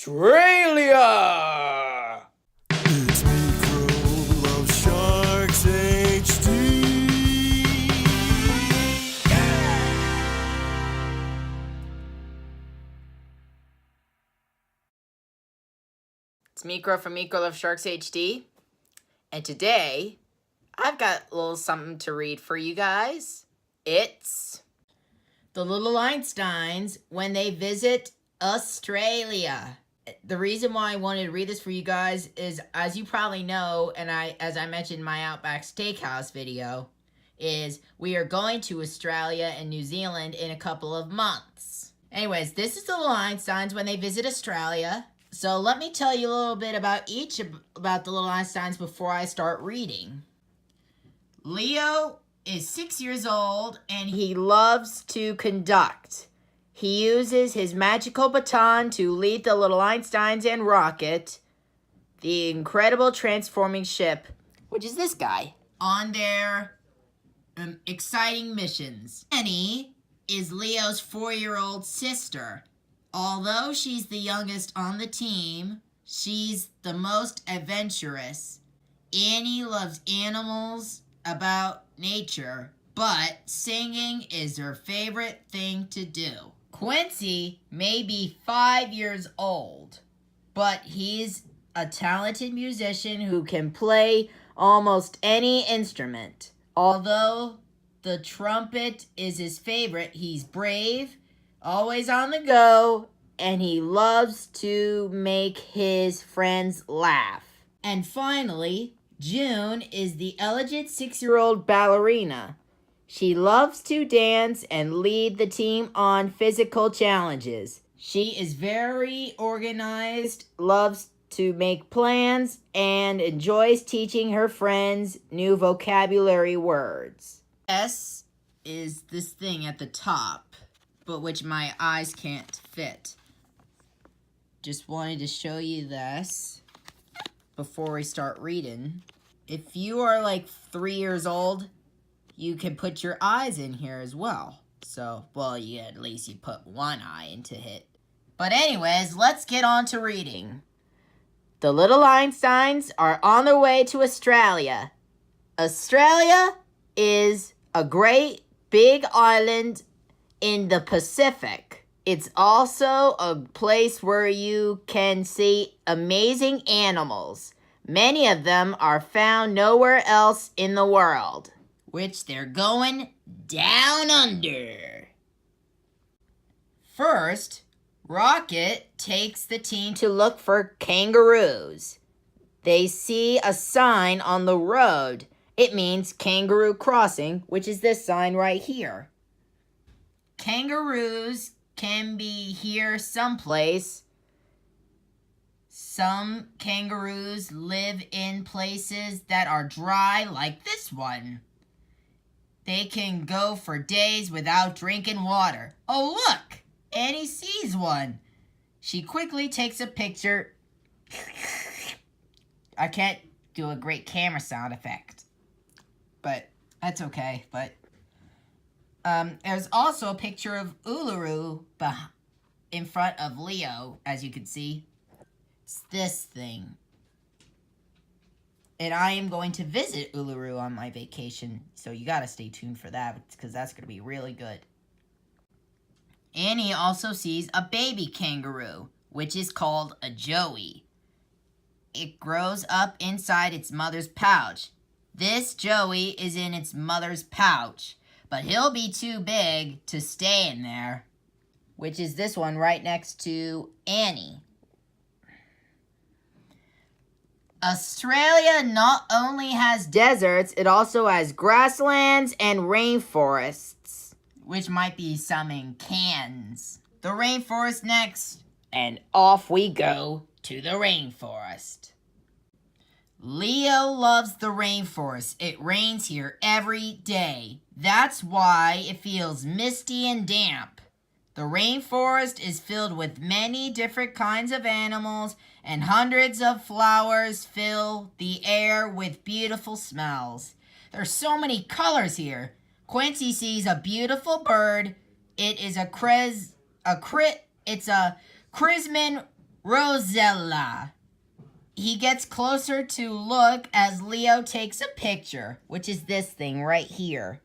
Australia! It's Microbe of Sharks HD. It's Micro from Micro Love Sharks HD, and today I've got a little something to read for you guys. It's The Little Einsteins When They Visit Australia. The reason why I wanted to read this for you guys is, as you probably know, and as I mentioned in my Outback Steakhouse video, is we are going to Australia and New Zealand in a couple of months. Anyways, this is The Little Einsteins When They Visit Australia. So let me tell you a little bit about the Little Einsteins before I start reading. Leo is 6 years old and he loves to conduct. He uses his magical baton to lead the Little Einsteins and Rocket, the incredible transforming ship, which is this guy, on their exciting missions. Annie is Leo's 4-year-old sister. Although she's the youngest on the team, she's the most adventurous. Annie loves animals, about nature, but singing is her favorite thing to do. Quincy may be 5 years old, but he's a talented musician who can play almost any instrument. Although the trumpet is his favorite, he's brave, always on the go, and he loves to make his friends laugh. And finally, June is the elegant 6-year-old ballerina. She loves to dance and lead the team on physical challenges. She is very organized, loves to make plans, and enjoys teaching her friends new vocabulary words. S is this thing at the top, but which my eyes can't fit. Just wanted to show you this before we start reading. If you are like 3 years old, you can put your eyes in here as well. So, well, at least you put one eye into it. But anyways, let's get on to reading. The Little Einsteins are on their way to Australia. Australia is a great big island in the Pacific. It's also a place where you can see amazing animals. Many of them are found nowhere else in the world, which they're going down under. First, Rocket takes the team to look for kangaroos. They see a sign on the road. It means Kangaroo Crossing, which is this sign right here. Kangaroos can be here someplace. Some kangaroos live in places that are dry, like this one. They can go for days without drinking water. Oh, look! Annie sees one. She quickly takes a picture. I can't do a great camera sound effect, but that's okay. But there's also a picture of Uluru in front of Leo, as you can see. It's this thing. And I am going to visit Uluru on my vacation, so you gotta stay tuned for that, because that's gonna be really good. Annie also sees a baby kangaroo, which is called a joey. It grows up inside its mother's pouch. This joey is in its mother's pouch, but he'll be too big to stay in there, which is this one right next to Annie. Australia not only has deserts, it also has grasslands and rainforests, which might be some in Cairns. The rainforest next, and off we go to the rainforest. Leo loves the rainforest. It rains here every day. That's why it feels misty and damp. The rainforest is filled with many different kinds of animals, and hundreds of flowers fill the air with beautiful smells. There's so many colors here. Quincy sees a beautiful bird. It is a Chrisman Rosella. He gets closer to look as Leo takes a picture, which is this thing right here.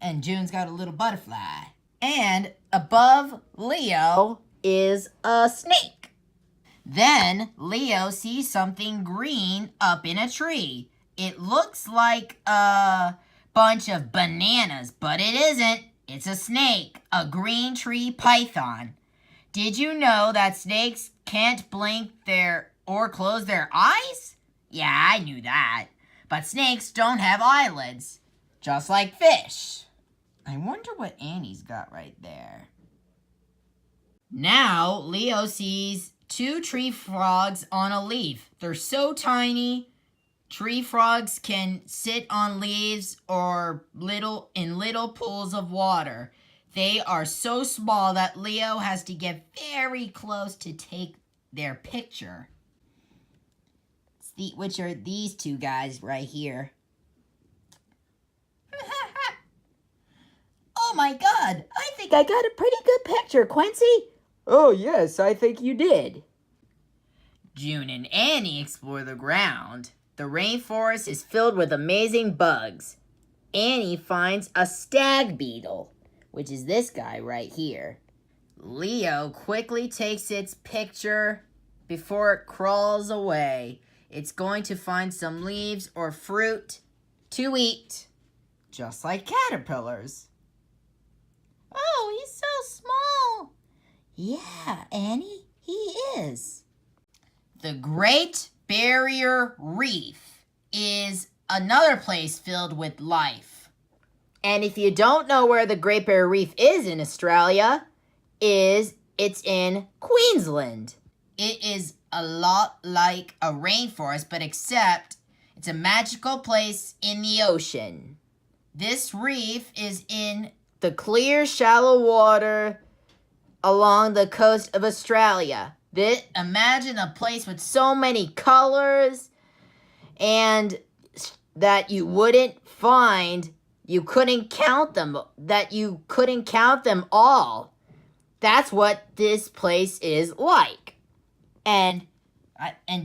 And June's got a little butterfly. And above Leo is a snake. Then Leo sees something green up in a tree. It looks like a bunch of bananas, but it isn't. It's a snake, a green tree python. Did you know that snakes can't blink or close their eyes? Yeah, I knew that. But snakes don't have eyelids, just like fish. I wonder what Annie's got right there. Now, Leo sees 2 tree frogs on a leaf. They're so tiny. Tree frogs can sit on leaves or in little pools of water. They are so small that Leo has to get very close to take their picture. Which are these 2 guys right here. Oh my God, I think I got a pretty good picture, Quincy. Oh yes, I think you did. June and Annie explore the ground. The rainforest is filled with amazing bugs. Annie finds a stag beetle, which is this guy right here. Leo quickly takes its picture before it crawls away. It's going to find some leaves or fruit to eat, just like caterpillars. Oh, he's so small. Yeah, Annie, he is. The Great Barrier Reef is another place filled with life. And if you don't know where the Great Barrier Reef is in Australia, it's in Queensland. It is a lot like a rainforest, but except it's a magical place in the ocean. This reef is in the clear, shallow water along the coast of Australia. Imagine a place with so many colors and that you wouldn't find, you couldn't count them, that you couldn't count them all. That's what this place is like. And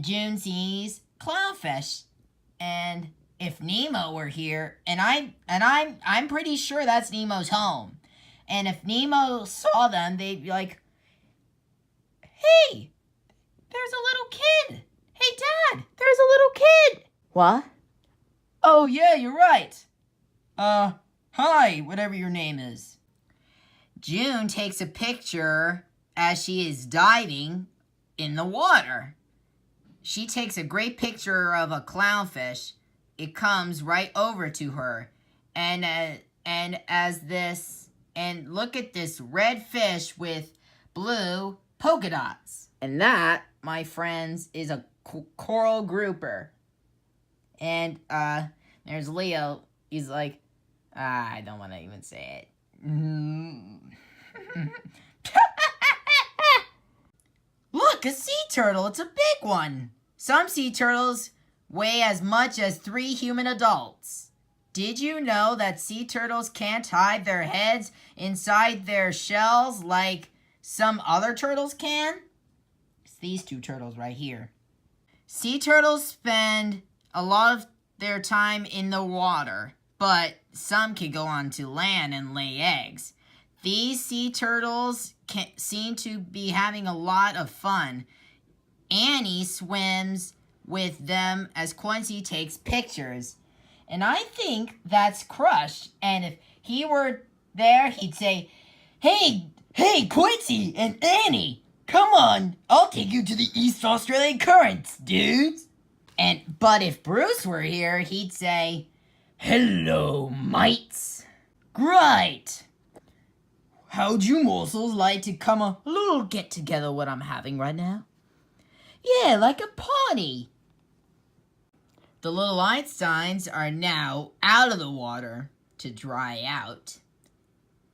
June sees clownfish. And if Nemo were here, and I'm pretty sure that's Nemo's home. And if Nemo saw them, they'd be like, "Hey, there's a little kid. Hey, Dad, there's a little kid." What? Oh, yeah, you're right. Hi, whatever your name is. June takes a picture as she is diving in the water. She takes a great picture of a clownfish. It comes right over to her. And look at this red fish with blue polka dots. And that, my friends, is a coral grouper. And there's Leo. He's like, I don't want to even say it. Look, a sea turtle. It's a big one. Some sea turtles weigh as much as 3 human adults. Did you know that sea turtles can't hide their heads inside their shells like some other turtles can? It's these 2 turtles right here. Sea turtles spend a lot of their time in the water, but some can go onto land and lay eggs. These sea turtles seem to be having a lot of fun. Annie swims with them as Quincy takes pictures. And I think that's Crush. And if he were there, he'd say, Hey, Quincy and Annie, come on, I'll take you to the East Australian currents, dudes. But if Bruce were here, he'd say, Hello, mates. Great. How'd you morsels like to come a little get-together what I'm having right now? Yeah, like a party. The little Einsteins are now out of the water to dry out.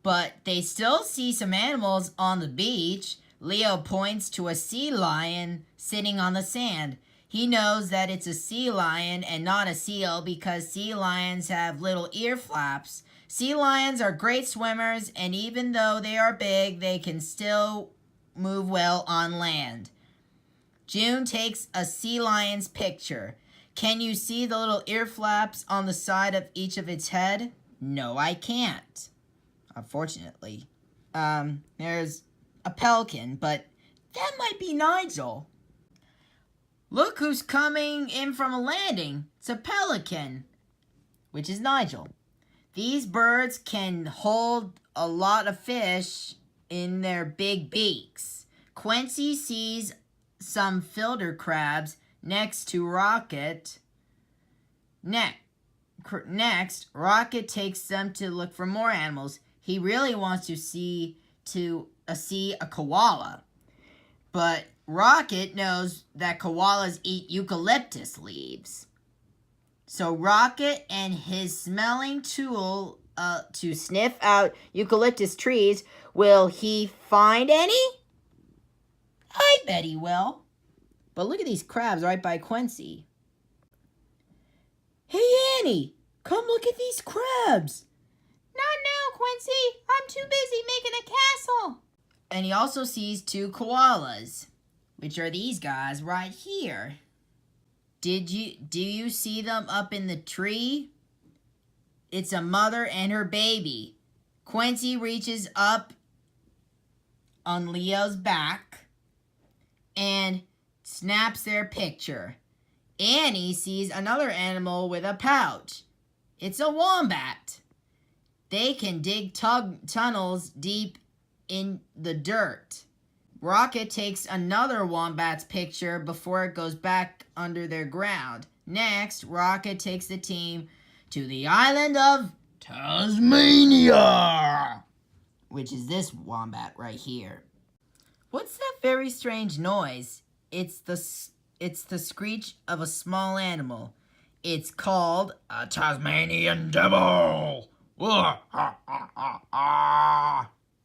But they still see some animals on the beach. Leo points to a sea lion sitting on the sand. He knows that it's a sea lion and not a seal because sea lions have little ear flaps. Sea lions are great swimmers, and even though they are big, they can still move well on land. June takes a sea lion's picture. Can you see the little ear flaps on the side of each of its head? No, I can't. Unfortunately. There's a pelican, but that might be Nigel. Look who's coming in from a landing. It's a pelican, which is Nigel. These birds can hold a lot of fish in their big beaks. Quincy sees some filter crabs next to Rocket. Next, Rocket takes them to look for more animals. He really wants to see a koala. But Rocket knows that koalas eat eucalyptus leaves. So Rocket and his smelling tool to sniff out eucalyptus trees, will he find any? I bet he will. But look at these crabs right by Quincy. Hey, Annie, come look at these crabs. Not now, Quincy. I'm too busy making a castle. And he also sees two koalas, which are these guys right here. Do you see them up in the tree? It's a mother and her baby. Quincy reaches up on Leo's back and snaps their picture. Annie sees another animal with a pouch. It's a wombat. They can dig tunnels deep in the dirt. Rocket takes another wombat's picture before it goes back under their ground. Next, Rocket takes the team to the island of Tasmania, which is this wombat right here. What's that very strange noise? It's the screech of a small animal. It's called a Tasmanian Devil.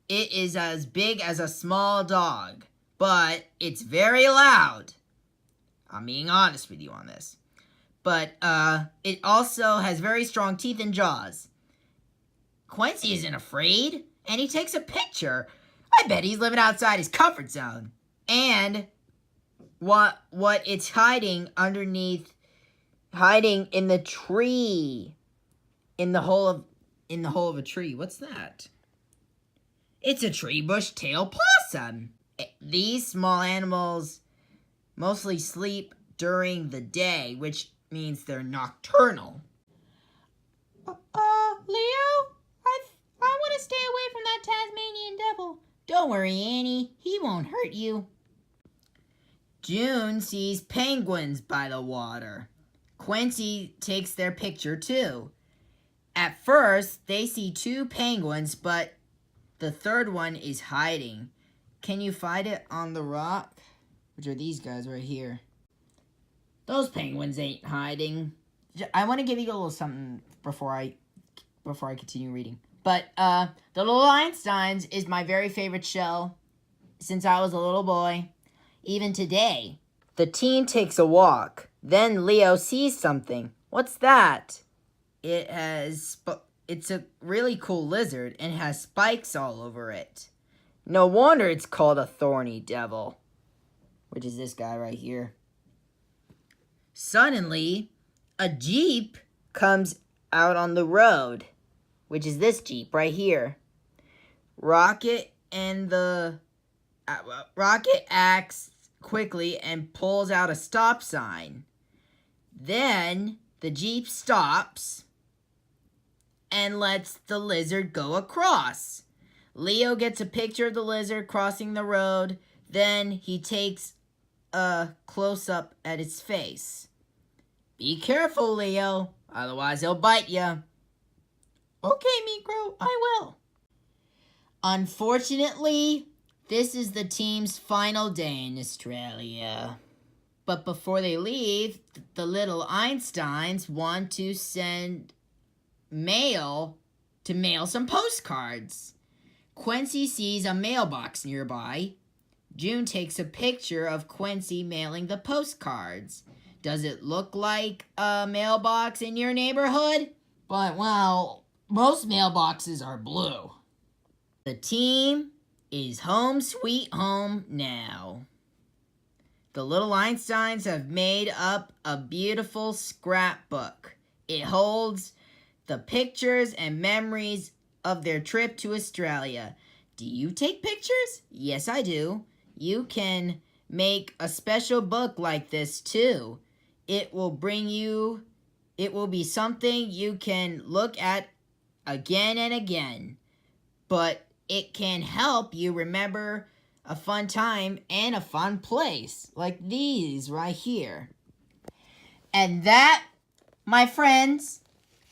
It is as big as a small dog, but it's very loud. I'm being honest with you on this. But it also has very strong teeth and jaws. Quincy isn't afraid, and he takes a picture. I bet he's living outside his comfort zone. And what it's hiding underneath, hiding in the tree, in the hole of a tree. What's that? It's a tree bush tail possum. These small animals mostly sleep during the day, which means they're nocturnal. Leo, I want to stay away from that Tasmanian devil. Don't worry, Annie. He won't hurt you. June sees penguins by the water. Quincy takes their picture too. At first, they see two penguins, but the third one is hiding. Can you find it on the rock? Which are these guys right here. Those penguins ain't hiding. I want to give you a little something before I continue reading. But the little Einsteins is my very favorite show since I was a little boy. Even today. The teen takes a walk. Then Leo sees something. What's that? It's a really cool lizard and has spikes all over it. No wonder it's called a thorny devil. Which is this guy right here. Suddenly, a Jeep comes out on the road. Which is this Jeep right here. Rocket acts quickly and pulls out a stop sign. Then the Jeep stops and lets the lizard go across. Leo gets a picture of the lizard crossing the road. Then he takes a close-up at its face. Be careful, Leo, otherwise he'll bite you. Okay, Micro, I will. Unfortunately, this is the team's final day in Australia. But before they leave, the little Einsteins want to send mail to mail some postcards. Quincy sees a mailbox nearby. June takes a picture of Quincy mailing the postcards. Does it look like a mailbox in your neighborhood? But, well, most mailboxes are blue. The team is home sweet home now. The little Einsteins have made up a beautiful scrapbook. It holds the pictures and memories of their trip to Australia. Do you take pictures? Yes, I do. You can make a special book like this too. It will be something you can look at again and again. But it can help you remember a fun time and a fun place, like these right here. And that, my friends,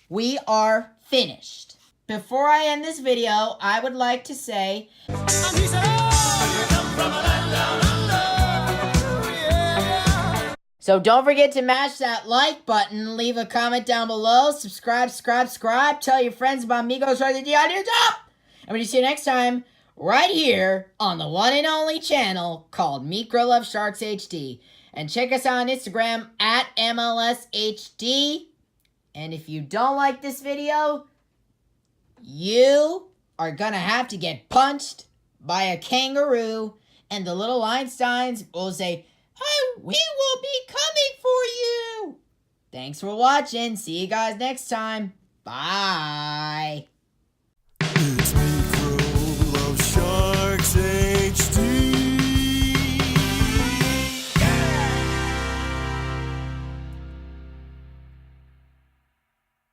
we are finished. Before I end this video, I would like to say, so don't forget to mash that like button, leave a comment down below, subscribe, tell your friends about Migos right at the audio top. I'm going to see you next time right here on the one and only channel called Micro Love Sharks HD. And check us out on Instagram at MLSHD. And if you don't like this video, you are going to have to get punched by a kangaroo. And the little Einsteins will say, "Oh, we will be coming for you." Thanks for watching. See you guys next time. Bye.